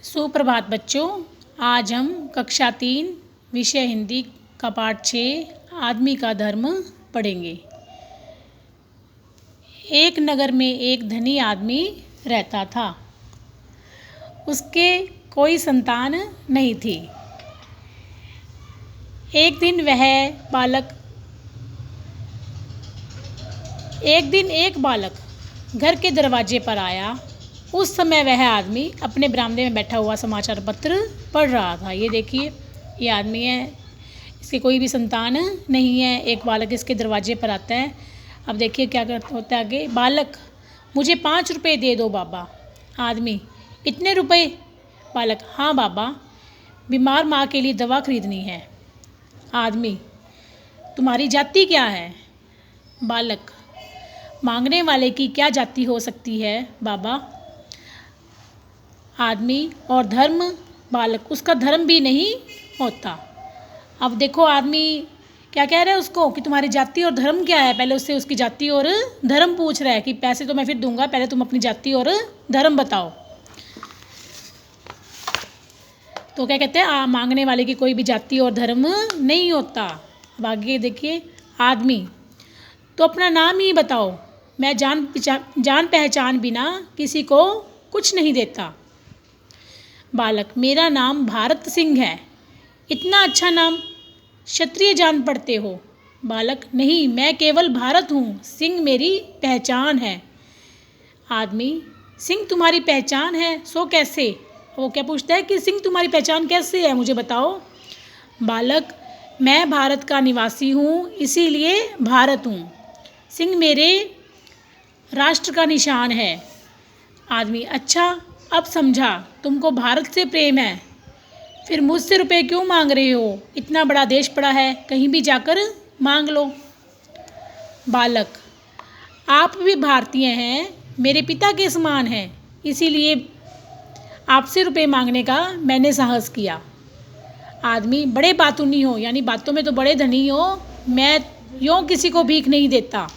सुप्रभात बच्चों। आज हम कक्षा 3 विषय हिंदी का पाठ 6 आदमी का धर्म पढ़ेंगे। एक नगर में एक धनी आदमी रहता था। उसके कोई संतान नहीं थी। एक दिन एक बालक घर के दरवाजे पर आया। उस समय वह आदमी अपने बरामदे में बैठा हुआ समाचार पत्र पढ़ रहा था। ये देखिए, ये आदमी है, इसके कोई भी संतान नहीं है। एक बालक इसके दरवाजे पर आता है। अब देखिए क्या होता है आगे। बालक, मुझे 5 रुपये दे दो बाबा। आदमी, इतने रुपए? बालक, हाँ बाबा, बीमार माँ के लिए दवा खरीदनी है। आदमी, तुम्हारी जाति क्या है? बालक, मांगने वाले की क्या जाति हो सकती है बाबा? आदमी, और धर्म? बालक, उसका धर्म भी नहीं होता। अब देखो आदमी क्या कह रहा है उसको कि तुम्हारी जाति और धर्म क्या है। पहले उससे उसकी जाति और धर्म पूछ रहा है कि पैसे तो मैं फिर दूंगा, पहले तुम अपनी जाति और धर्म बताओ। तो क्या कहते हैं, मांगने वाले की कोई भी जाति और धर्म नहीं होता। अब आगे देखिए। आदमी, तो अपना नाम ही बताओ, मैं जान पहचान बिना किसी को कुछ नहीं देता। बालक, मेरा नाम भारत सिंह है। इतना अच्छा नाम, क्षत्रिय जान पड़ते हो। बालक, नहीं, मैं केवल भारत हूँ, सिंह मेरी पहचान है। आदमी, सिंह तुम्हारी पहचान है, सो कैसे? वो क्या पूछता है कि सिंह तुम्हारी पहचान कैसे है, मुझे बताओ। बालक, मैं भारत का निवासी हूँ, इसीलिए भारत हूँ। सिंह मेरे राष्ट्र का निशान है। आदमी, अच्छा, अब समझा, तुमको भारत से प्रेम है, फिर मुझसे रुपए क्यों मांग रहे हो? इतना बड़ा देश पड़ा है, कहीं भी जाकर मांग लो। बालक, आप भी भारतीय हैं, मेरे पिता के समान हैं, इसीलिए आपसे रुपए मांगने का मैंने साहस किया। आदमी, बड़े बातूनी हो, यानी बातों में तो बड़े धनी हो, मैं यूँ किसी को भीख नहीं देता।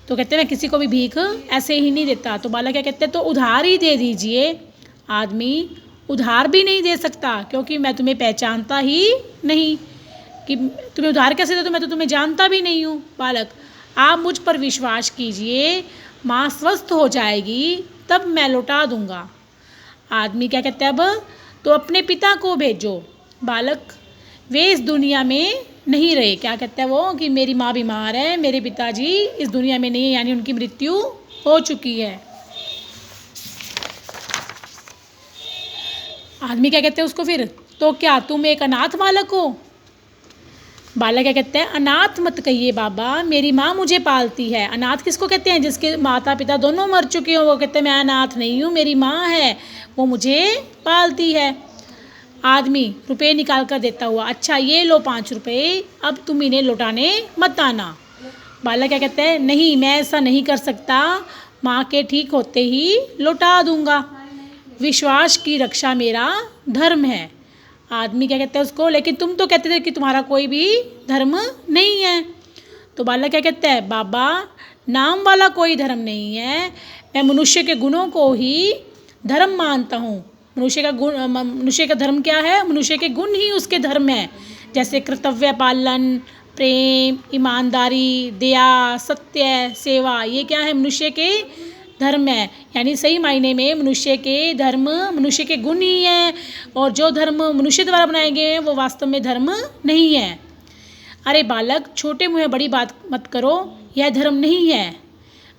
तो कहते हैं मैं किसी को भी भीख ऐसे ही नहीं देता। तो बालक क्या कहते हैं, तो उधार ही दे दीजिए। आदमी, उधार भी नहीं दे सकता, क्योंकि मैं तुम्हें पहचानता ही नहीं। कि तुम्हें उधार कैसे दे दूँ, मैं तो तुम्हें जानता भी नहीं हूँ। बालक, आप मुझ पर विश्वास कीजिए, माँ स्वस्थ हो जाएगी तब मैं लौटा दूँगा। आदमी क्या कहते हैं, अब तो अपने पिता को भेजो। बालक, वे इस दुनिया में नहीं रहे। क्या कहता है वो कि मेरी माँ बीमार है, मेरे पिताजी इस दुनिया में नहीं है, यानी उनकी मृत्यु हो चुकी है। आदमी क्या कहते हैं उसको फिर, तो क्या तुम एक अनाथ बालक हो? बालक क्या कहते हैं, अनाथ मत कहिए बाबा, मेरी माँ मुझे पालती है। अनाथ किसको कहते हैं, जिसके माता पिता दोनों मर चुके हो। वो कहते हैं मैं अनाथ नहीं हूँ, मेरी माँ है, वो मुझे पालती है। आदमी रुपये निकाल कर देता हुआ, अच्छा ये लो 5 रुपये, अब तुम इन्हें लौटाने मत आना। बालक क्या कहते हैं, नहीं, मैं ऐसा नहीं कर सकता, माँ के ठीक होते ही लौटा दूंगा, विश्वास की रक्षा मेरा धर्म है। आदमी क्या कहते हैं उसको, लेकिन तुम तो कहते थे कि तुम्हारा कोई भी धर्म नहीं है। तो बालक क्या कहता है, बाबा नाम वाला कोई धर्म नहीं है, मैं मनुष्य के गुणों को ही धर्म मानता हूँ। मनुष्य का धर्म क्या है? मनुष्य के गुण ही उसके धर्म है, जैसे कर्तव्य पालन, प्रेम, ईमानदारी, दया, सत्य, सेवा, ये क्या है? मनुष्य के धर्म है। यानी सही मायने में मनुष्य के धर्म मनुष्य के गुण ही हैं, और जो धर्म मनुष्य द्वारा बनाए गए हैं वो वास्तव में धर्म नहीं है। अरे बालक, छोटे मुँह बड़ी बात मत करो, यह धर्म नहीं है।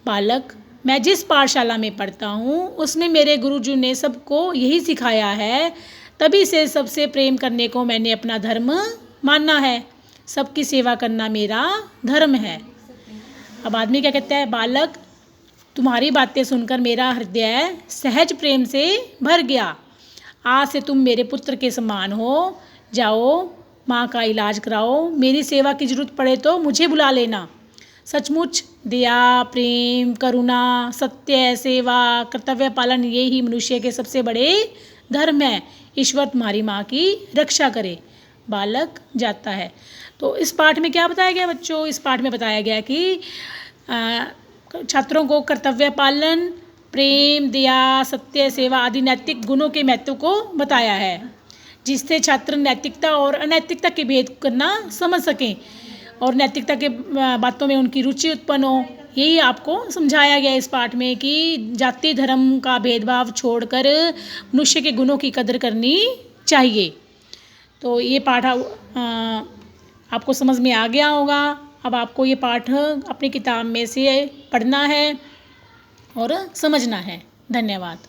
बालक, मैं जिस पाठशाला में पढ़ता हूँ उसमें मेरे गुरुजी ने सबको यही सिखाया है, तभी से सबसे प्रेम करने को मैंने अपना धर्म माना है, सबकी सेवा करना मेरा धर्म है। अब आदमी क्या कहता है, बालक तुम्हारी बातें सुनकर मेरा हृदय सहज प्रेम से भर गया, आज से तुम मेरे पुत्र के समान हो, जाओ माँ का इलाज कराओ, मेरी सेवा की जरूरत पड़े तो मुझे बुला लेना। सचमुच दया, प्रेम, करुणा, सत्य, सेवा, कर्तव्य पालन, ये ही मनुष्य के सबसे बड़े धर्म है। ईश्वर तुम्हारी माँ की रक्षा करे। बालक जाता है। तो इस पाठ में क्या बताया गया बच्चों? इस पाठ में बताया गया कि छात्रों को कर्तव्य पालन, प्रेम, दया, सत्य, सेवा आदि नैतिक गुणों के महत्व को बताया है, जिससे छात्र नैतिकता और अनैतिकता के भेद करना समझ सकें और नैतिकता के बातों में उनकी रुचि उत्पन्न हो। यही आपको समझाया गया इस पाठ में कि जाति धर्म का भेदभाव छोड़कर मनुष्य के गुणों की कदर करनी चाहिए। तो ये पाठ आपको समझ में आ गया होगा। अब आपको ये पाठ अपनी किताब में से पढ़ना है और समझना है। धन्यवाद।